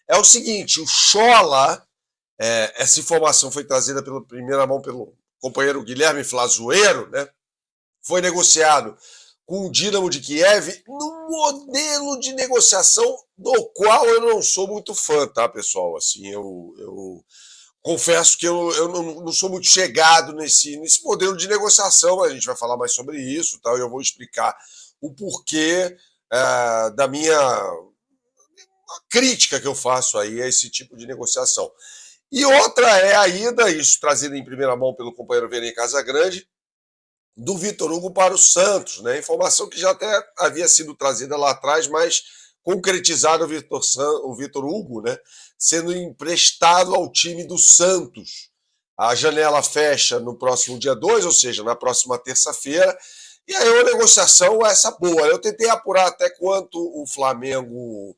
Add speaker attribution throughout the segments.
Speaker 1: é o seguinte, o Schola, essa informação foi trazida pela primeira mão pelo companheiro Guilherme Flazoeiro, né? Foi negociado com o Dinamo de Kiev num modelo de negociação do qual eu não sou muito fã, tá, pessoal? Assim, eu confesso que eu não sou muito chegado nesse modelo de negociação, a gente vai falar mais sobre isso, tá? Eu vou explicar o porquê da minha crítica que eu faço aí a esse tipo de negociação. E outra é a ida, isso trazido em primeira mão pelo companheiro Vene Casagrande, do Vitor Hugo para o Santos, né? Informação que já até havia sido trazida lá atrás, mas concretizada o Vitor Hugo, né? Sendo emprestado ao time do Santos. A janela fecha no próximo dia 2, ou seja, na próxima terça-feira, e aí a negociação é essa boa. Eu tentei apurar até quanto o Flamengo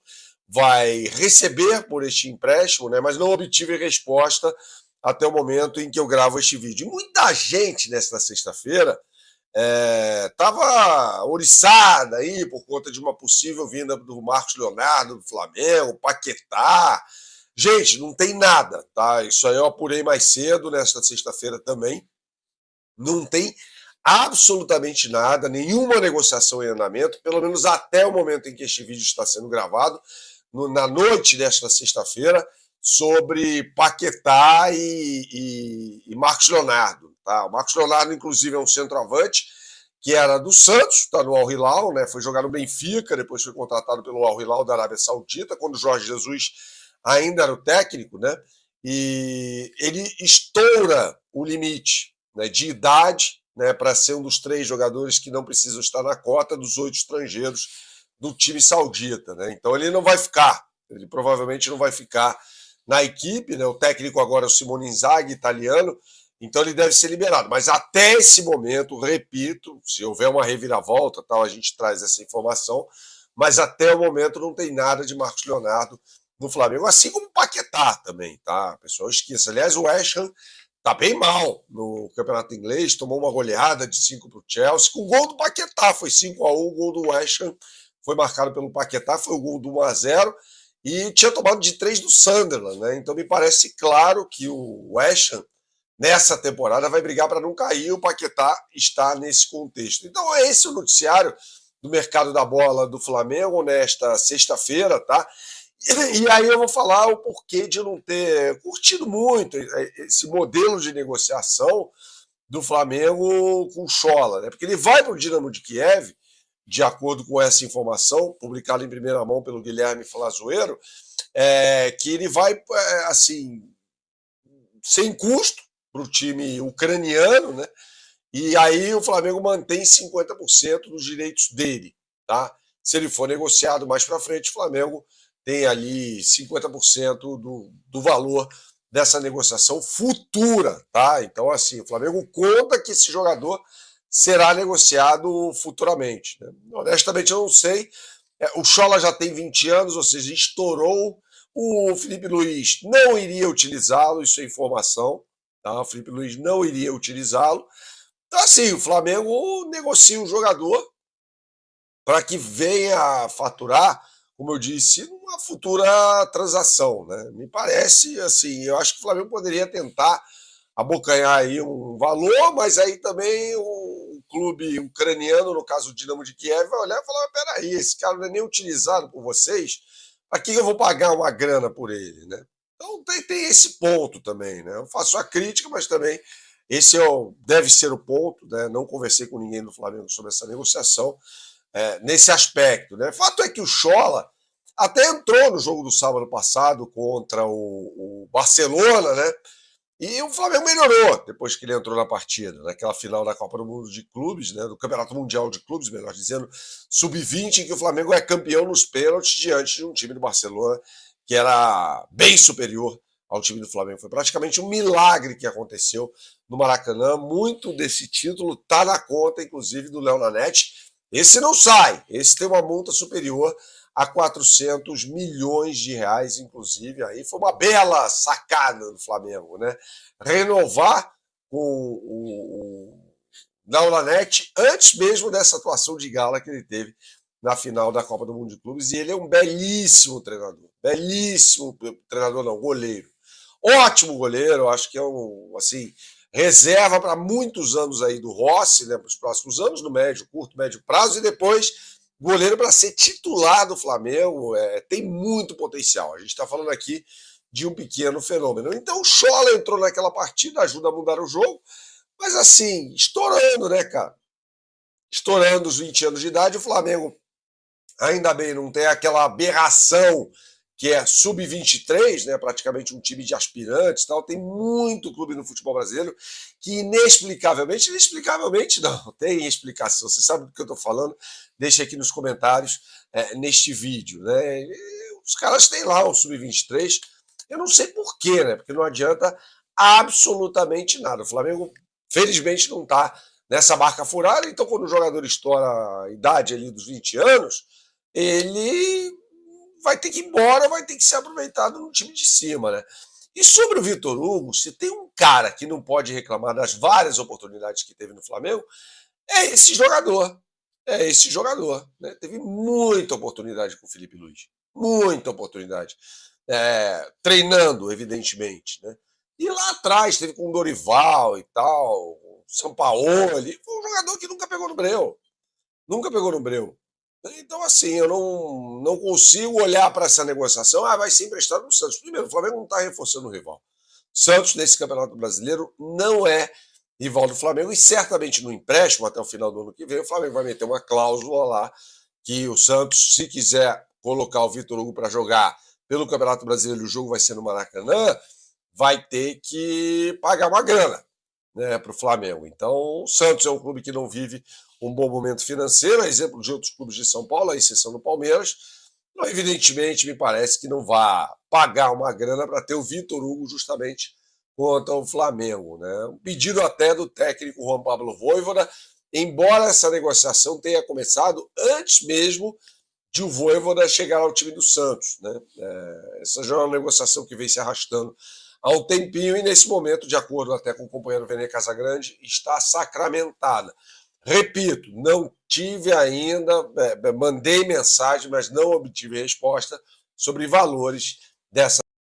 Speaker 1: vai receber por este empréstimo, né? Mas não obtive resposta até o momento em que eu gravo este vídeo. E muita gente nesta sexta-feira estava oriçada aí por conta de uma possível vinda do Marcos Leonardo do Flamengo, Paquetá. Gente, não tem nada, tá? Isso aí eu apurei mais cedo nesta sexta-feira também. Não tem absolutamente nada, nenhuma negociação em andamento, pelo menos até o momento em que este vídeo está sendo gravado, na noite desta sexta-feira, sobre Paquetá e Marcos Leonardo. Tá? O Marcos Leonardo, inclusive, é um centroavante que era do Santos, está no Al Hilal, né? Foi jogar no Benfica, depois foi contratado pelo Al Hilal da Arábia Saudita, quando o Jorge Jesus ainda era o técnico, né? E ele estoura o limite, né, de idade, né, para ser um dos 3 jogadores que não precisam estar na cota dos 8 estrangeiros do time saudita, né? Então ele não vai ficar, ele provavelmente não vai ficar na equipe, né? O técnico agora é o Simone Inzaghi, italiano, então ele deve ser liberado. Mas até esse momento, repito, se houver uma reviravolta, tal, a gente traz essa informação, mas até o momento não tem nada de Marcos Leonardo no Flamengo, assim como o Paquetá também, tá? A pessoa esqueça. Aliás, o West Ham tá bem mal no campeonato inglês, tomou uma goleada de 5 para o Chelsea, com o gol do Paquetá, foi 5-1, o gol do West Ham foi marcado pelo Paquetá, foi o gol do 1-0, e tinha tomado de 3 do Sunderland, né? Então me parece claro que o West Ham, nessa temporada, vai brigar para não cair, o Paquetá está nesse contexto. Então é esse o noticiário do mercado da bola do Flamengo nesta sexta-feira, tá? E aí eu vou falar o porquê de não ter curtido muito esse modelo de negociação do Flamengo com o Schola, né? Porque ele vai para o Dinamo de Kiev, de acordo com essa informação, publicada em primeira mão pelo Guilherme Flazoeiro, que ele vai, assim, sem custo para o time ucraniano, né? E aí o Flamengo mantém 50% dos direitos dele, tá? Se ele for negociado mais para frente, o Flamengo tem ali 50% do valor dessa negociação futura, tá? Então, assim, o Flamengo conta que esse jogador será negociado futuramente, né? Honestamente, eu não sei. O Schola já tem 20 anos, ou seja, estourou. O Felipe Luiz não iria utilizá-lo, isso é informação, tá? O Felipe Luiz não iria utilizá-lo. Então, assim, o Flamengo negocia um jogador para que venha a faturar, como eu disse, uma futura transação, né? Me parece, assim, eu acho que o Flamengo poderia tentar abocanhar aí um valor, mas aí também o clube ucraniano, no caso o Dinamo de Kiev, vai olhar e falar, peraí, esse cara não é nem utilizado por vocês, para que eu vou pagar uma grana por ele, né? Então tem esse ponto também, né? Eu faço a crítica, mas também esse deve ser o ponto, né? Não conversei com ninguém do Flamengo sobre essa negociação, nesse aspecto, né? Fato é que o Schola até entrou no jogo do sábado passado contra o Barcelona, né? E o Flamengo melhorou depois que ele entrou na partida, naquela final da Copa do Mundo de Clubes, né, do Campeonato Mundial de Clubes, melhor dizendo, sub-20, em que o Flamengo é campeão nos pênaltis diante de um time do Barcelona que era bem superior ao time do Flamengo. Foi praticamente um milagre que aconteceu no Maracanã. Muito desse título está na conta, inclusive, do Léo Nanete. Esse não sai, esse tem uma multa superior a 400 milhões de reais, inclusive. Aí foi uma bela sacada do Flamengo, né? Renovar com o Naulanete antes mesmo dessa atuação de gala que ele teve na final da Copa do Mundo de Clubes, e ele é um belíssimo treinador. belíssimo treinador, não, goleiro. Ótimo goleiro, acho que é assim, reserva para muitos anos aí do Rossi, né, para os próximos anos, no médio, curto, médio prazo, e depois goleiro para ser titular do Flamengo, tem muito potencial. A gente está falando aqui de um pequeno fenômeno. Então o Scholler entrou naquela partida, ajuda a mudar o jogo, mas assim, estourando, né, cara? Estourando os 20 anos de idade, o Flamengo ainda bem não tem aquela aberração que é sub-23, né, praticamente um time de aspirantes, tal. Tem muito clube no futebol brasileiro que inexplicavelmente não tem explicação. Você sabe do que eu estou falando? Deixa aqui nos comentários neste vídeo, né? E os caras têm lá o sub-23. Eu não sei por quê, né? Porque não adianta absolutamente nada. O Flamengo, felizmente, não está nessa marca furada. Então, quando o jogador estoura a idade ali dos 20 anos, ele vai ter que ir embora, vai ter que ser aproveitado no time de cima, né? E sobre o Vitor Hugo, se tem um cara que não pode reclamar das várias oportunidades que teve no Flamengo, é esse jogador. É esse jogador, né? Teve muita oportunidade com o Felipe Luiz. Muita oportunidade. Treinando, evidentemente, né? E lá atrás, teve com o Dorival e tal, o Sampaoli, foi um jogador que nunca pegou no breu. Nunca pegou no breu. Então, assim, eu não consigo olhar para essa negociação. Vai ser emprestado no Santos. Primeiro, o Flamengo não está reforçando o rival. Santos, nesse Campeonato Brasileiro, não é rival do Flamengo e certamente no empréstimo, até o final do ano que vem, o Flamengo vai meter uma cláusula lá que o Santos, se quiser colocar o Vitor Hugo para jogar pelo Campeonato Brasileiro, o jogo vai ser no Maracanã, vai ter que pagar uma grana, né, para o Flamengo. Então, o Santos é um clube que não vive um bom momento financeiro, a exemplo de outros clubes de São Paulo, a exceção do Palmeiras. Então, evidentemente, me parece que não vai pagar uma grana para ter o Vitor Hugo justamente contra o Flamengo, né? Um pedido até do técnico Juan Pablo Vojvoda, embora essa negociação tenha começado antes mesmo de o Vojvoda chegar ao time do Santos, né? Essa já é uma negociação que vem se arrastando há um tempinho e nesse momento, de acordo até com o companheiro Vene Casagrande, está sacramentada. Repito, não tive ainda, mandei mensagem, mas não obtive resposta sobre valores dessa